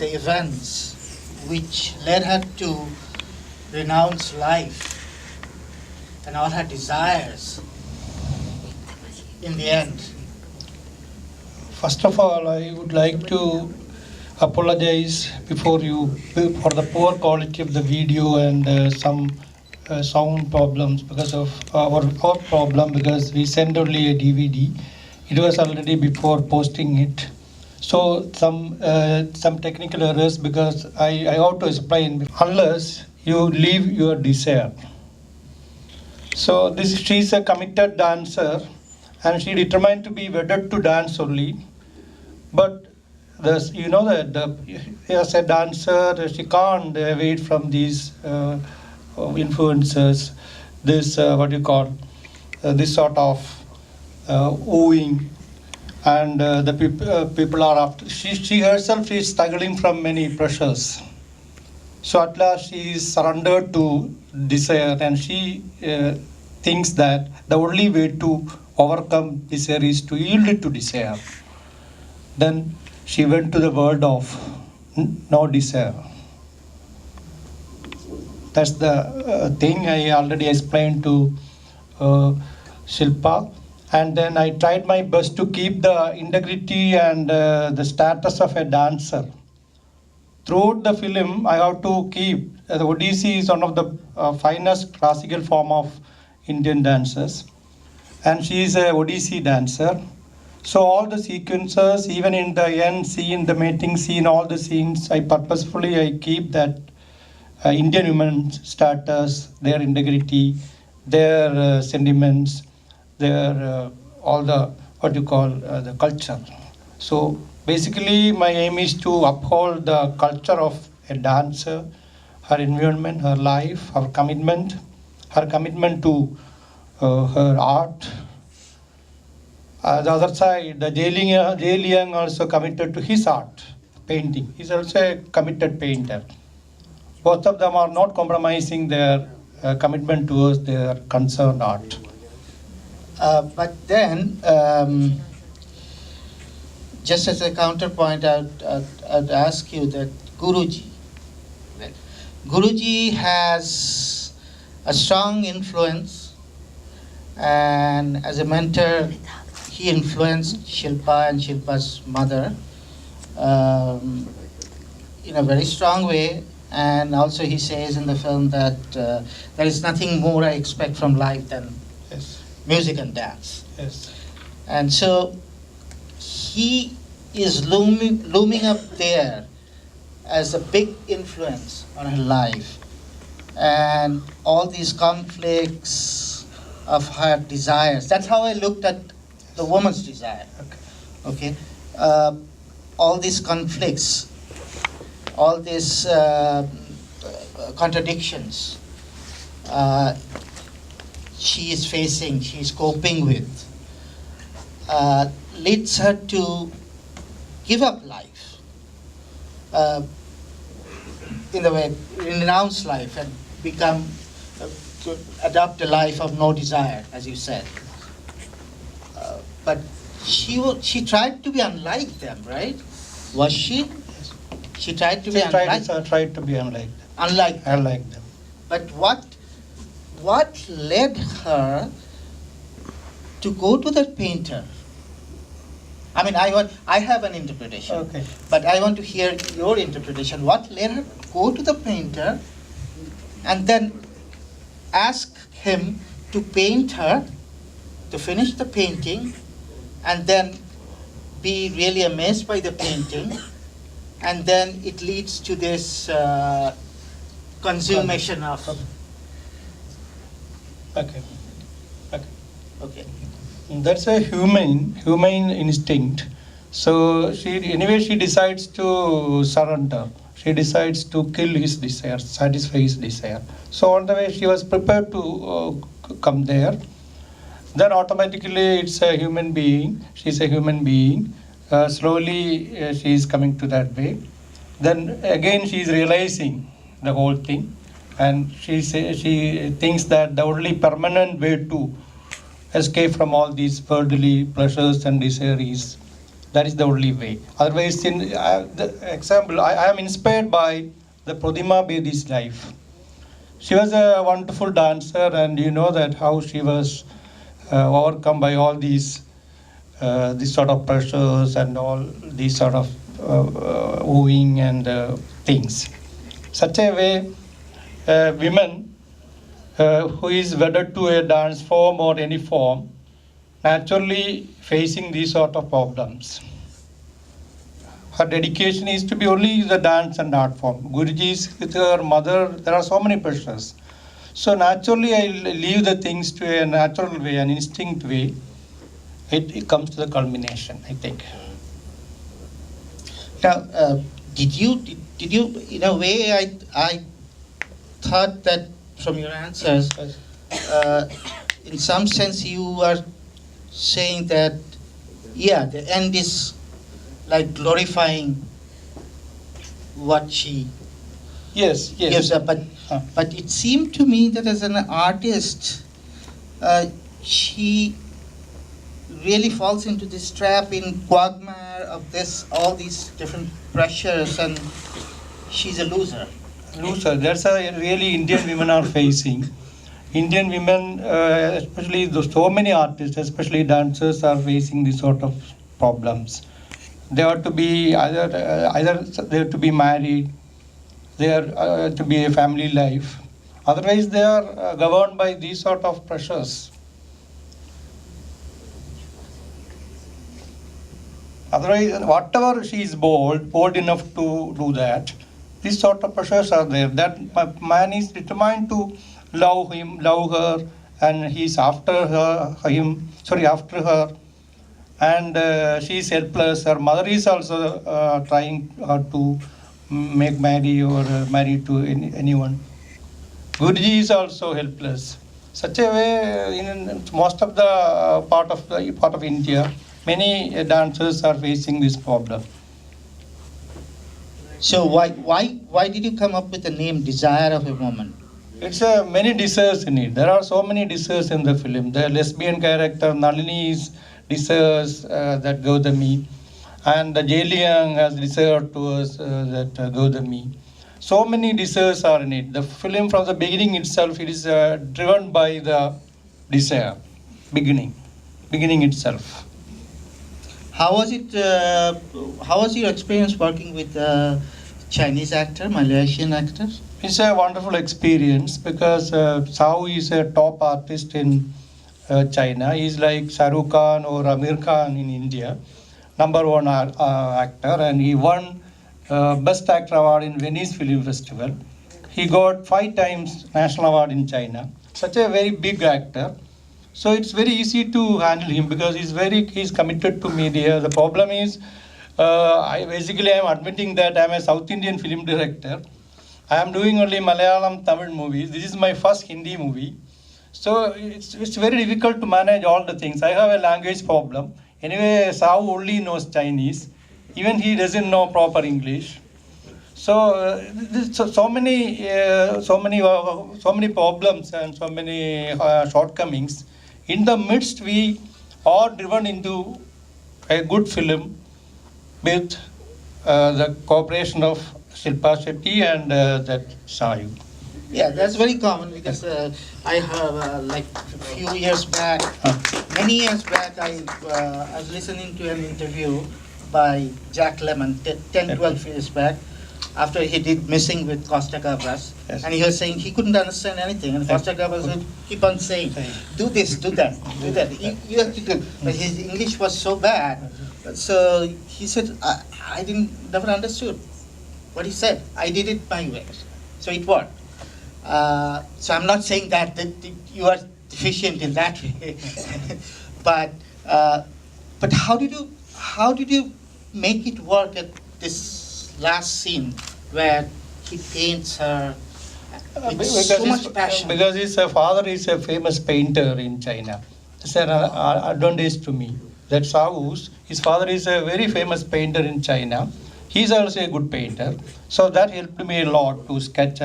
the events which led her to renounce life and all her desires in the end? First of all, I would like to apologize before you for the poor quality of the video and some sound problems because of our problem, because we sent only a DVD. It was already before posting it. So some technical errors, because I have to explain, unless you leave your desire. So she's a committed dancer and she determined to be wedded to dance only. But as a dancer, she can't wait from these influences, this this sort of wooing, and the people are after. She herself is struggling from many pressures. So at last she is surrendered to desire, and she thinks that the only way to overcome desire is to yield to desire. Then she went to the world of no desire. That's the thing I already explained to Shilpa. And then I tried my best to keep the integrity and the status of a dancer. Throughout the film, I have to keep the Odissi is one of the finest classical form of Indian dances, and she is a Odissi dancer. So all the sequences, even in the end scene, the mating scene, all the scenes, I keep that Indian women's status, their integrity, their sentiments, their all the the culture. So basically, my aim is to uphold the culture of a dancer, her environment, her life, her commitment to her art. The other side, the Jail Young also committed to his art, painting. He's also a committed painter. Both of them are not compromising their commitment towards their concerned art. But then, just as a counterpoint, I'd ask you that Guruji has a strong influence, and as a mentor, he influenced Shilpa and Shilpa's mother in a very strong way. And also he says in the film that there is nothing more I expect from life than music and dance. Yes. And so he is looming up there as a big influence on her life. And all these conflicts of her desires. That's how I looked at the woman's desire. Okay. All these conflicts, all these contradictions she is facing, she is coping with, leads her to give up life, in a way, renounce life and to adopt a life of no desire, as you said. But she tried to be unlike them, right? Was she? She tried to be unlike them. Tried to be unlike them. Unlike them. Unlike them. But what led her to go to that painter? I mean, I have an interpretation. Okay. But I want to hear your interpretation. What led her to go to the painter and then ask him to paint her, to finish the painting, and then be really amazed by the painting, and then it leads to this consummation of... Okay. Okay. That's a humane instinct. So she decides to surrender. She decides to kill his desire, satisfy his desire. So on the way she was prepared to come there. Then automatically it's a human being. She's a human being. Slowly she is coming to that way. Then again she is realizing the whole thing, and she thinks that the only permanent way to escape from all these worldly pleasures and desire is That is the only way. Otherwise, in the example, I am inspired by the Pradima Bedi's life. She was a wonderful dancer, and you know that how she was overcome by all these sort of pressures and all these sort of wooing and things. Such a way, women who is wedded to a dance form or any form, naturally facing these sort of problems. Her dedication is to be only the dance and art form. Guruji's with her mother, there are so many pressures. So naturally, I leave the things to a natural way, an instinct way. It comes to the culmination, I think. Now, did you, in a way, I thought that from your answers, in some sense you are saying that, yeah, the end is like glorifying what she Yes, gives yes. up. But it seemed to me that as an artist, she really falls into this trap in quagmire of all these different pressures, and she's a loser. Loser. That's a really Indian women are facing. Indian women, especially so many artists, especially dancers, are facing this sort of problems. They are to be either they are to be married, they are to be a family life. Otherwise, they are governed by these sort of pressures. Otherwise, whatever she is bold enough to do that, these sort of pressures are there. That man is determined to love him, love her, and he's after her, and she is helpless. Her mother is also trying to make marry or marry to anyone. Guruji is also helpless. Such a way, in most of the part of India, many dancers are facing this problem. So why did you come up with the name Desire of a Woman? It's many desires in it. There are so many desires in the film. The lesbian character Nalini's desires that Gautami, and the Jailiang has desired towards that Gautami. So many desires are in it. The film from the beginning itself, it is driven by the desire, beginning itself. How was it? How was your experience working with Chinese actor, Malaysian actors? It's a wonderful experience because Sao is a top artist in China. He's like Shah Rukh Khan or Amir Khan in India, number one actor, and he won Best Actor Award in Venice Film Festival. He got 5 times National Award in China. Such a very big actor. So it's very easy to handle him because he's committed to media. The problem is, I am admitting that I'm a South Indian film director. I am doing only Malayalam, Tamil movies. This is my first Hindi movie. So it's very difficult to manage all the things. I have a language problem. Anyway, Sao only knows Chinese. Even he doesn't know proper English. So so many problems and so many shortcomings. In the midst, we are driven into a good film with the cooperation of Shilpa Shetty and that Sayu. Yeah, that's very common because I have like a few years back, many years back, I was listening to an interview by Jack Lemmon 10-12 years back, after he did Missing with Costa Gavras, Yes. and he was saying he couldn't understand anything, and Costa Gavras would keep on saying, do this, do that, do that, you have to do. But his English was so bad, so he said, I never understood what he said. I did it my way, so it worked. So I'm not saying that you are deficient in that way, but how did you make it work at this last scene where he paints her with so much passion? Because his father is a famous painter in China. It's an advantage to me. That his father is a very famous painter in China. He's also a good painter. So that helped me a lot to sketch